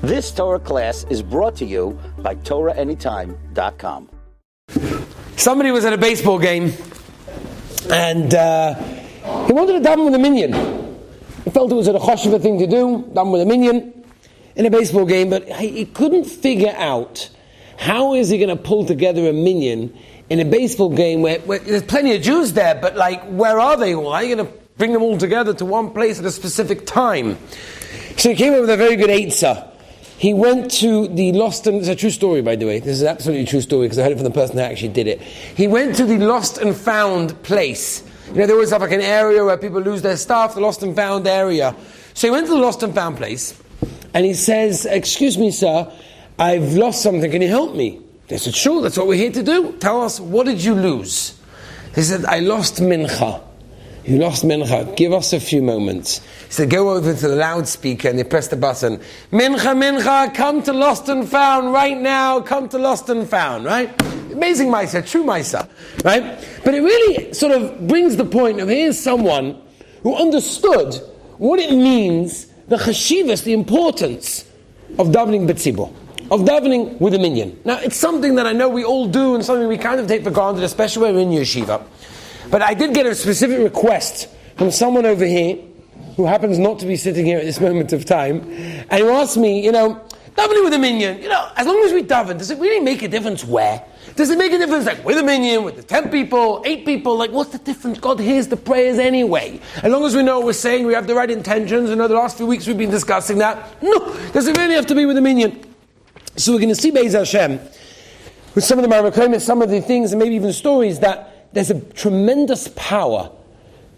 This Torah class is brought to you by TorahAnytime.com. Somebody was at a baseball game and he wanted to daven with a minyan. He felt it was a hashkafa thing to do, daven with a minyan in a baseball game, but he couldn't figure out how is he going to pull together a minyan in a baseball game where there's plenty of Jews there, but where are they all? How are you going to bring them all together to one place at a specific time? So he came up with a very good eitzah. He went to the lost and... It's a true story, by the way. This is an absolutely true story because I heard it from the person that actually did it. He went to the lost and found place. You know, they always have an area where people lose their stuff, the lost and found area. So he went to the lost and found place and he says, "Excuse me, sir, I've lost something. Can you help me?" They said, "Sure, that's what we're here to do. Tell us, what did you lose?" He said, "I lost mincha." "You lost mincha. Give us a few moments." He said, "Go over to the loudspeaker," and they pressed the button. "Mincha, mincha, come to Lost and Found right now. Come to Lost and Found," right? Amazing Maisa, true Maisa, right? But it really sort of brings the point of here's someone who understood what it means, the chashivas, the importance of davening b'tzibur, of davening with a minyan. Now, it's something that I know we all do and something we kind of take for granted, especially when we're in yeshiva. But I did get a specific request from someone over here who happens not to be sitting here at this moment of time, and who asked me, davening with a minyan, as long as we daven, does it really make a difference where? Does it make a difference with a minyan, with the 10 people, 8 people? What's the difference? God hears the prayers anyway. As long as we know what we're saying, we have the right intentions. The last few weeks we've been discussing that. No, does it really have to be with a minyan? So we're going to see Be'ez Hashem, with some of the Marmakim, some of the things, and maybe even stories, that there's a tremendous power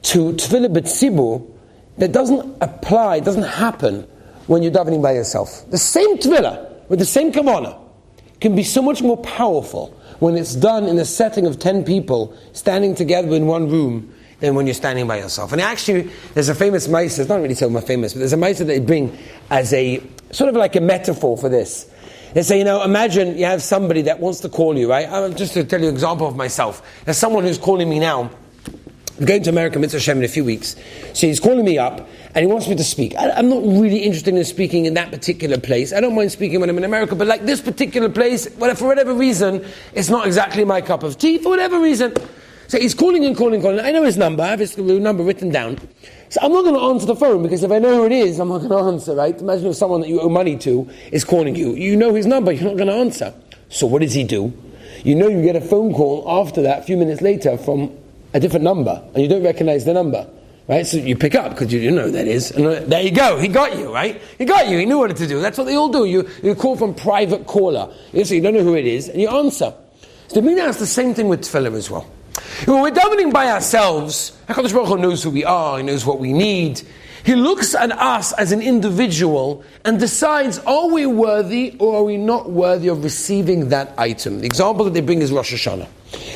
to Tefilah b'tzibur that doesn't happen when you're davening by yourself. The same Tefilah, with the same kavanah, can be so much more powerful when it's done in the setting of 10 people standing together in one room than when you're standing by yourself. And actually, there's a famous Maisa, it's not really so famous, but there's a Maisa that they bring as a sort of like a metaphor for this. They say, imagine you have somebody that wants to call you, right? Just to tell you an example of myself. There's someone who's calling me now. I'm going to America, Mitzvah Hashem, in a few weeks. So he's calling me up, and he wants me to speak. I'm not really interested in speaking in that particular place. I don't mind speaking when I'm in America, but this particular place, for whatever reason, it's not exactly my cup of tea, for whatever reason. So he's calling. I know his number. I have his number written down. So I'm not going to answer the phone, because if I know who it is, I'm not going to answer, right? Imagine if someone that you owe money to is calling you. You know his number, you're not going to answer. So what does he do? You get a phone call after that, a few minutes later, from a different number, and you don't recognize the number, right? So you pick up, because you know who that is. And there you go, he got you, right? He got you, he knew what to do. That's what they all do. You call from private caller. So you don't know who it is, and you answer. So the meaning is the same thing with Tefilah as well. When we're davening by ourselves, HaKadosh Baruch Hu knows who we are, He knows what we need. He looks at us as an individual and decides, are we worthy or are we not worthy of receiving that item? The example that they bring is Rosh Hashanah.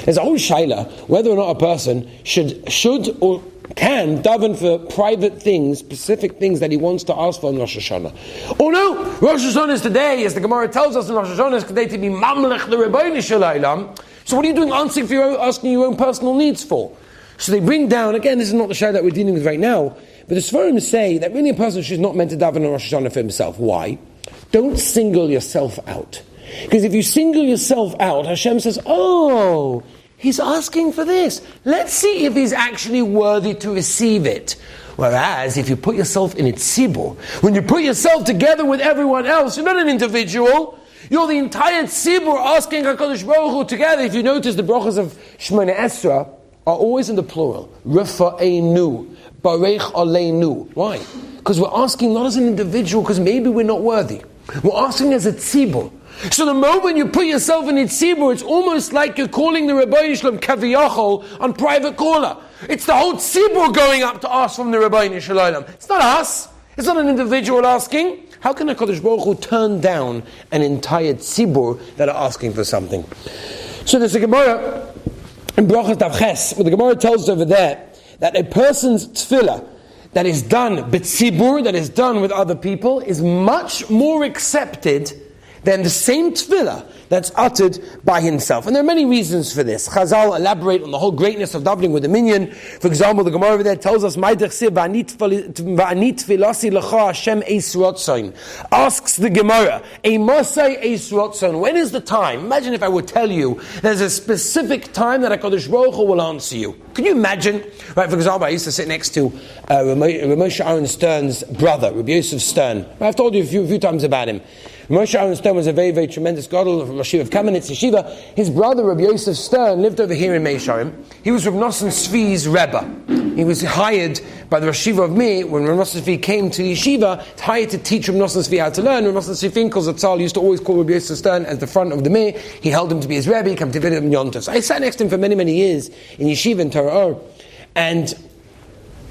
There's a whole shaila whether or not a person should or can daven for private things, specific things that he wants to ask for in Rosh Hashanah. Or no, Rosh Hashanah is today, as the Gemara tells us in Rosh Hashanah, is today to be mamlech the Rebbeinu Shalom. So what are you doing asking your own personal needs for? So they bring down, again, this is not the shaila that we're dealing with right now, but the Sforim say that really a person should not meant to daven on Rosh Hashanah for himself. Why? Don't single yourself out. Because if you single yourself out, Hashem says, oh, he's asking for this. Let's see if he's actually worthy to receive it. Whereas, if you put yourself in its tzibur, when you put yourself together with everyone else, you're not an individual, you're the entire tzibur asking HaKadosh Baruch Hu together. If you notice, the brachas of Shemona Esra are always in the plural. Rafa'einu, Barech Aleinu. Why? Because we're asking not as an individual, because maybe we're not worthy. We're asking as a tzibur. So the moment you put yourself in its tzibur, it's almost like you're calling the Rebbeinu Shalom Kaviyachol on private caller. It's the whole tzibur going up to ask from the Rebbeinu Shalom. It's not us. It's not an individual asking. How can HaKadosh Baruch Hu turn down an entire tzibur that are asking for something? So there's a Gemara in Brachas Daf Ches, where the Gemara tells us over there that a person's tefillah that is done b'tzibur, that is done with other people, is much more accepted than the same Tefilah that's uttered by himself. And there are many reasons for this. Chazal elaborate on the whole greatness of davening with the Minyan. For example, the Gemara over there tells us, asks the Gemara, when is the time? Imagine if I would tell you there's a specific time that HaKadosh Baruch Hu will answer you. Can you imagine? Right, for example, I used to sit next to Moshe Aaron Stern's brother, Rabbi Yosef Stern. I've told you a few times about him. Moshe Aaron Stern was a very, very tremendous gadol from Rosh Yeshiva Kamenetz Yeshiva. His brother, Rabbi Yosef Stern, lived over here in Meisharim. He was Rav Nosson Tzvi's Rebbe. He was hired by the Rosh Yeshiva of Meir when Rav Nosson Tzvi came to the Yeshiva, hired to teach Rav Nosson Tzvi how to learn. Rav Nosson Tzvi Finkel Zatzal used to always call Rabbi Yosef Stern as the front of the Meir. He held him to be his Rebbe. He came to visit him Yontif. So I sat next to him for many, many years in Yeshiva in Torah. And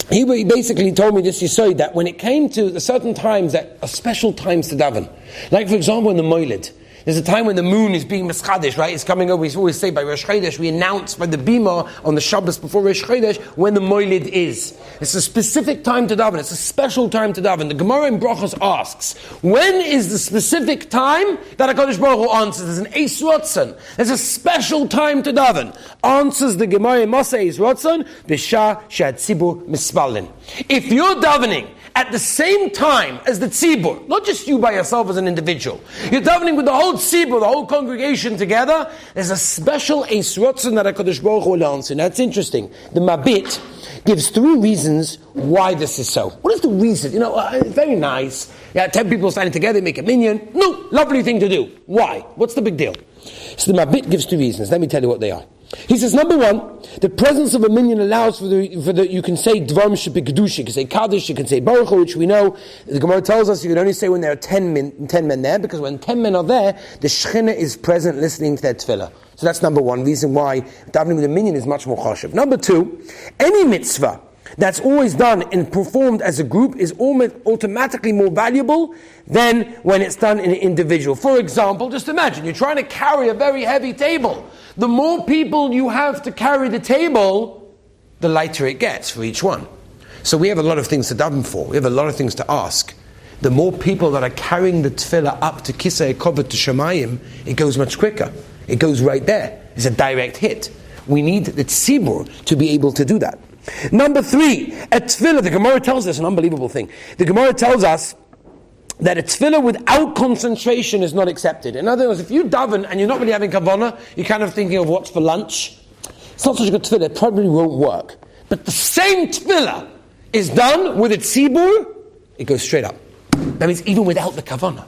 he basically told me this Yisod, that when it came to the certain times that are special times to daven, like for example in the Moiled, there's a time when the moon is being mischadish, right? It's coming over. We always say by Rosh Chodesh, we announce by the bima on the Shabbos before Rosh Chodesh when the Moiled is. It's a specific time to daven. It's a special time to daven. The Gemara in Brachos asks, when is the specific time that HaKadosh Baruch Hu answers? There's an Eis Ratzon. There's a special time to daven. Answers the Gemara in Masa Eis Ratzon, B'shah she'atzibur mispalin. If you're davening at the same time as the tzibur, not just you by yourself as an individual, you're davening with the whole tzibur, the whole congregation together, there's a special Eis Ratzon that HaKadosh Baruch Hu will answer. Now it's interesting. The Mabit gives 3 reasons why this is so. What is the reason? It's very nice. 10 people standing together, make a minyan. No, lovely thing to do. Why? What's the big deal? So the Mabit gives 2 reasons. Let me tell you what they are. He says, number 1, the presence of a minyan allows for the you can say dvarim shebekdush, you can say kaddish, you can say baruch Hu, which we know the Gemara tells us you can only say when there are 10 men there, because when 10 men are there, the Shechina is present listening to their Tefilah. So that's number 1 reason why davening with a minyan is much more chashuv. Number 2, any mitzvah that's always done and performed as a group is automatically more valuable than when it's done in an individual. For example, just imagine, you're trying to carry a very heavy table. The more people you have to carry the table, the lighter it gets for each one. So we have a lot of things to daven for. We have a lot of things to ask. The more people that are carrying the Tefilah up to Kisei Kovod to Shemayim, it goes much quicker. It goes right there. It's a direct hit. We need the tzibur to be able to do that. Number 3, a Tefilah, the Gemara tells us an unbelievable thing. The Gemara tells us that a Tefilah without concentration is not accepted. In other words, if you daven and you're not really having kavanah, you're kind of thinking of what's for lunch, it's not such a good Tefilah, it probably won't work. But the same Tefilah is done with a tzibur, it goes straight up. That means even without the kavanah.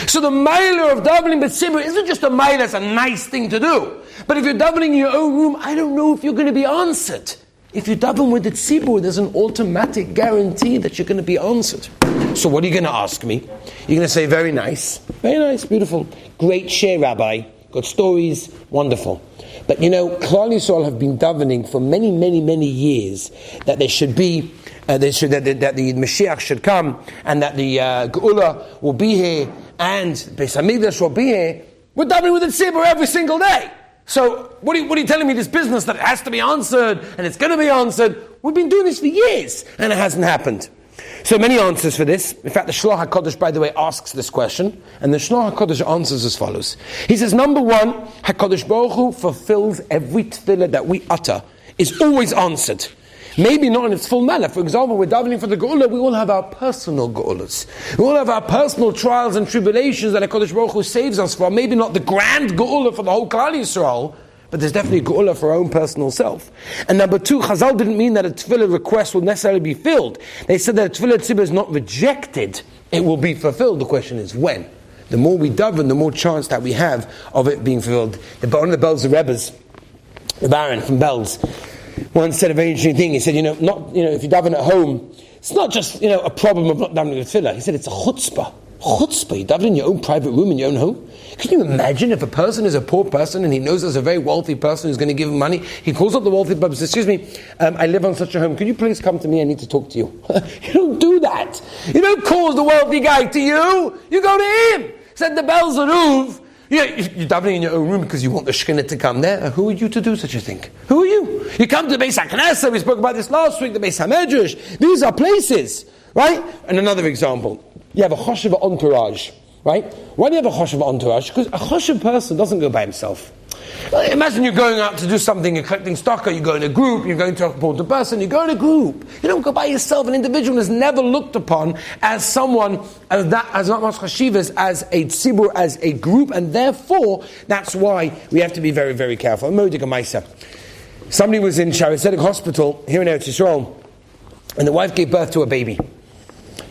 So the mailer of davening with tzibur isn't just a mailer, it's a nice thing to do. But if you're davening in your own room, I don't know if you're going to be answered. If you daven with the tzibur, there's an automatic guarantee that you're going to be answered. So what are you going to ask me? You're going to say, very nice, beautiful, great share, Rabbi, good stories, wonderful. But Klal Yisrael have been davening for many, many, many years that there should be, that the Mashiach should come, and that the Geula will be here, and Beis Hamikdash will be here. We're davening with the tzibur every single day. So, what are you telling me, this business that it has to be answered, and it's going to be answered? We've been doing this for years, and it hasn't happened. So many answers for this. In fact, the Shlach HaKodesh, by the way, asks this question, and the Shlach HaKodesh answers as follows. He says, number 1, HaKadosh Baruch Hu fulfills every tefillah that we utter, is always answered. Maybe not in its full manner. For example, we're davening for the Geula, we all have our personal Geulas. We all have our personal trials and tribulations that HaKadosh Baruch Hu saves us from. Maybe not the grand Geula for the whole Klal Yisrael, but there's definitely a Geula for our own personal self. And number 2, Chazal didn't mean that a Tefilah request will necessarily be filled. They said that a Tefilah tzibur is not rejected, it will be fulfilled. The question is when. The more we daven, the more chance that we have of it being fulfilled. One of the Belz Rebbes, the Baron from Belz, once said a very interesting thing. He said, if you daven at home, it's not just, a problem of not davening with Tefilah. He said it's a chutzpah. You daven in your own private room, in your own home. Can you imagine if a person is a poor person and he knows there's a very wealthy person who's going to give him money? He calls up the wealthy person and says, excuse me, I live on such a home. Could you please come to me? I need to talk to you. You don't do that. You don't call the wealthy guy to you. You go to him. Said the Belz Aruv. You're davening in your own room because you want the Shekhinah to come there. Who are you to do such a thing? Who are you? You come to the Beis HaKnesset, we spoke about this last week, the Beis HaMedrash. These are places, right? And another example. You have a Choshev entourage. right? Why do you have a choshev entourage? Because a choshev person doesn't go by himself. Imagine you're going out to do something, you're collecting stock, or you go in a group, you're going to a important person, you go in a group. You don't go by yourself. An individual is never looked upon as someone, as not much chashivas, as a tzibur, as a group, and therefore, that's why we have to be very, very careful. Somebody was in Shaarei Tzedek Hospital here in Eretz Yisrael, and the wife gave birth to a baby.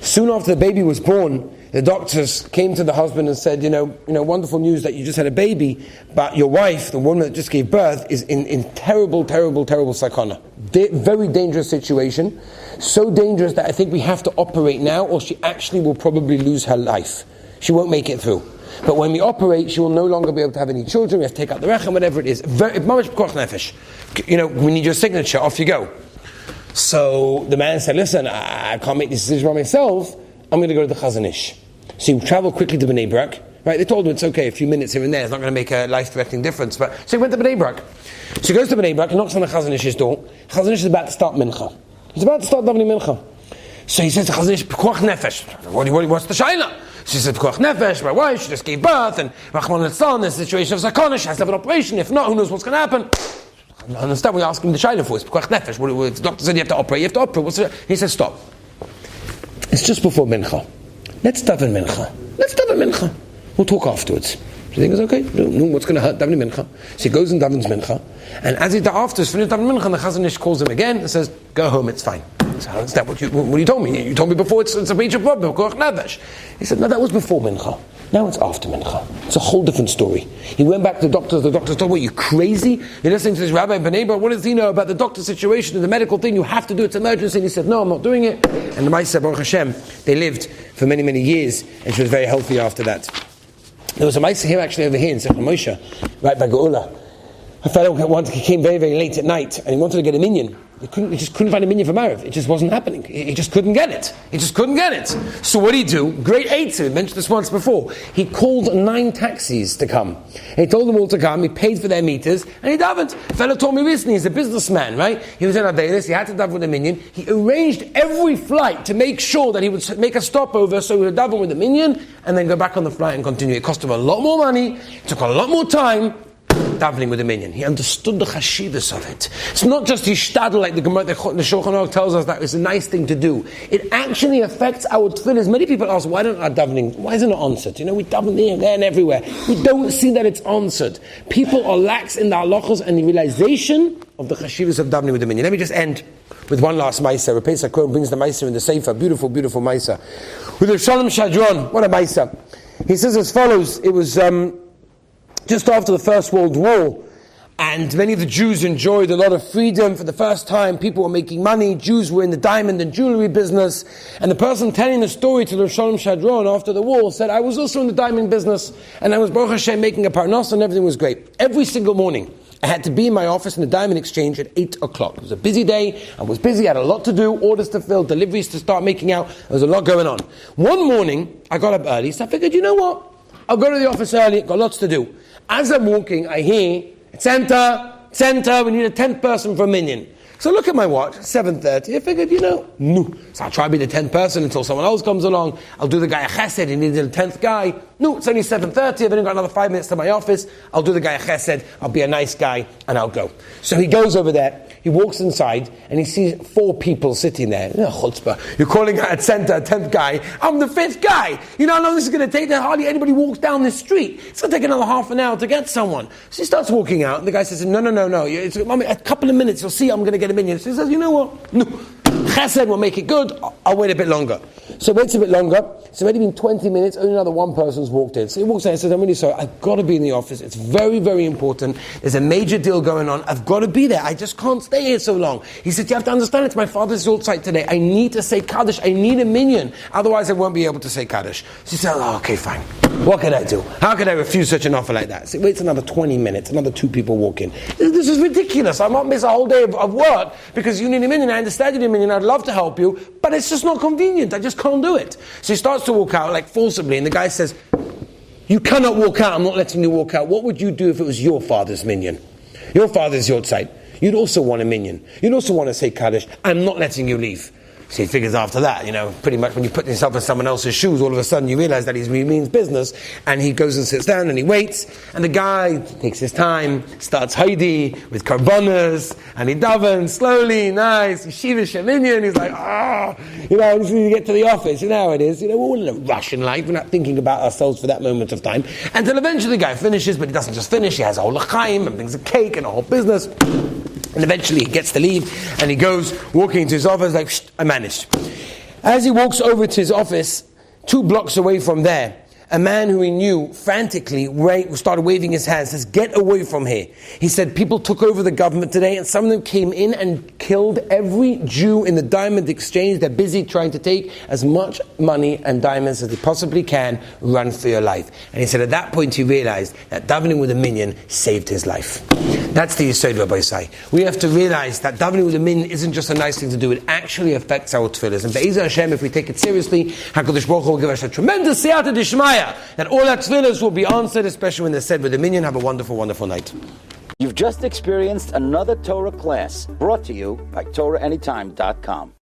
Soon after the baby was born, the doctors came to the husband and said, wonderful news that you just had a baby, but your wife, the woman that just gave birth, is in terrible, terrible, terrible sakana. Very dangerous situation. So dangerous that I think we have to operate now, or she actually will probably lose her life. She won't make it through. But when we operate, she will no longer be able to have any children. We have to take out the rechem, whatever it is. Very mamash b'koach nefesh. We need your signature. Off you go. So the man said, listen, I can't make this decision by myself. I'm going to go to the Chazon Ish. So he traveled quickly to Bnei Brak. Right? They told him it's okay, a few minutes here and there. It's not going to make a life-threatening difference. So he went to Bnei Brak. So he goes to Bnei Brak, he knocks on the Chazon Ish's door. Chazon Ish is about to start mincha. He's about to start davening mincha. So he says to Chazon Ish, b'koach nefesh. What's the shaila? She said, b'koach nefesh, my wife, she just gave birth, and Rachman al-Tzal, there's a situation of sakana, she has to have an operation. If not, who knows what's going to happen? I understand what you're asking the shaila for. It's b'koach nefesh. The doctor said you have to operate. He says, stop. It's just before mincha. Let's daven mincha. We'll talk afterwards. So he thinks, okay, no, what's going to hurt davening mincha? So he goes and davens mincha, and as he finishes davening mincha, the Chazon Ish calls him again and says, go home, it's fine. So is that what you told me? You told me before it's a major problem. He said, no, that was before mincha. Now it's after mincha. It's a whole different story. He went back to the doctors. The doctors told him, what, you crazy? You're listening to this rabbi in Bnei Brak. What does he know about the doctor's situation and the medical thing? You have to do it. It's emergency. And he said, no, I'm not doing it. And the Maisa, Baruch Hashem, they lived for many, many years, and she was very healthy after that. There was a Maisa here actually over here in Sechel Moshe, right by Geula. A fellow once came very, very late at night, and he wanted to get a minyan. He just couldn't find a minyan for Marav. It just wasn't happening. He just couldn't get it. So what did he do? Great eitzah. We mentioned this once before. He called 9 taxis to come. He told them all to come. He paid for their meters, and he davened. A fellow told me recently, he's a businessman, right? He was in Adelis. He had to daven with a minyan. He arranged every flight to make sure that he would make a stopover so he would daven with the minyan, and then go back on the flight and continue. It cost him a lot more money. It took a lot more time. Davening with a minyan. He understood the chashivas of it. It's not just yishtadl like the Gemara, the Shulchan Aruch tells us that it's a nice thing to do. It actually affects our tefillahs. Many people ask, why isn't it answered? We daven here and there and everywhere. We don't see that it's answered. People are lax in the halachos and the realization of the chashivas of davening with the minyan. Let me just end with one last Maisa. Rabbi Pesach Cohen brings the Maisa in the Sefer. Beautiful, beautiful Maisa. With the Shalom Shadron. What a Maisa. He says as follows, it was just after the First World War, and many of the Jews enjoyed a lot of freedom. For the first time, people were making money. Jews were in the diamond and jewelry business. And the person telling the story to the Shalom Shadron after the war said, I was also in the diamond business, and I was Baruch Hashem making a parnas, and everything was great. Every single morning, I had to be in my office in the Diamond Exchange at 8 o'clock. It was a busy day. I was busy. I had a lot to do, orders to fill, deliveries to start making out. There was a lot going on. One morning, I got up early, so I figured, you know what? I'll go to the office early. Got lots to do. As I'm walking, I hear, center, we need a 10th person for a minyan. So I look at my watch, 7:30, I figured, no. So I'll try to be the 10th person until someone else comes along. I'll do the guy a chesed, he needs a 10th guy. No, it's only 7:30, I've only got another 5 minutes to my office. I'll do the guy a chesed, I'll be a nice guy, and I'll go. So he goes over there, he walks inside, and he sees 4 people sitting there. Chutzpah. You're calling out at center, a 10th guy. I'm the 5th guy. You know how long this is going to take? Hardly anybody walks down this street. It's going to take another half an hour to get someone. So he starts walking out, and the guy says, no. It's a couple of minutes, you'll see I'm going to get a minyan. So he says, you know what? No. Chesed will make it good. I'll wait a bit longer. So he waits a bit longer. It's already been 20 minutes. Only another one person's walked in. So he walks in and says, I'm really sorry. I've got to be in the office. It's very, very important. There's a major deal going on. I've got to be there. I just can't stay here so long. He said, you have to understand, it's my father's Zult site today. I need to say Kaddish. I need a minyan. Otherwise, I won't be able to say Kaddish. So he said, okay, fine. What can I do? How can I refuse such an offer like that? So he waits another 20 minutes. Another 2 people walk in. This is ridiculous. I might miss a whole day of work because you need a minyan. I understand you need a minyan. I'd love to help you, but it's just not convenient. I just can't do it. So he starts to walk out, like forcibly, and the guy says, you cannot walk out. I'm not letting you walk out. What would you do if it was your father's minyan? Your father's your site. You'd also want a minyan. You'd also want to say Kaddish. I'm not letting you leave. So he figures after that, pretty much when you put yourself in someone else's shoes, all of a sudden you realize that he means business, and he goes and sits down and he waits, and the guy takes his time, starts Haidi with karbonas, and he davens slowly, nice, Yeshiva Minyan, he's like, as soon as you get to the office, how it is, we're all in a rush in life, we're not thinking about ourselves for that moment of time, until eventually the guy finishes, but he doesn't just finish, he has a whole l'chaim, and brings a cake, and a whole business. And eventually he gets to leave, and he goes walking into his office like, I managed. As he walks over to his office, 2 blocks away from there, a man who he knew frantically started waving his hands, says, get away from here. He said, people took over the government today, and some of them came in and killed every Jew in the diamond exchange. They're busy trying to take as much money and diamonds as they possibly can, run for your life. And he said, at that point he realized that davening with a minyan saved his life. That's the Yisod Rabbi Say. We have to realize that davening with a minyan isn't just a nice thing to do, it actually affects our tefillahs. And Be'ezer Hashem, if we take it seriously, HaKadosh Baruch Hu will give us a tremendous siyata d'shmaya, that all our tefillahs will be answered, especially when they're said with a minyan. Have a wonderful, wonderful night. You've just experienced another Torah class brought to you by TorahAnytime.com.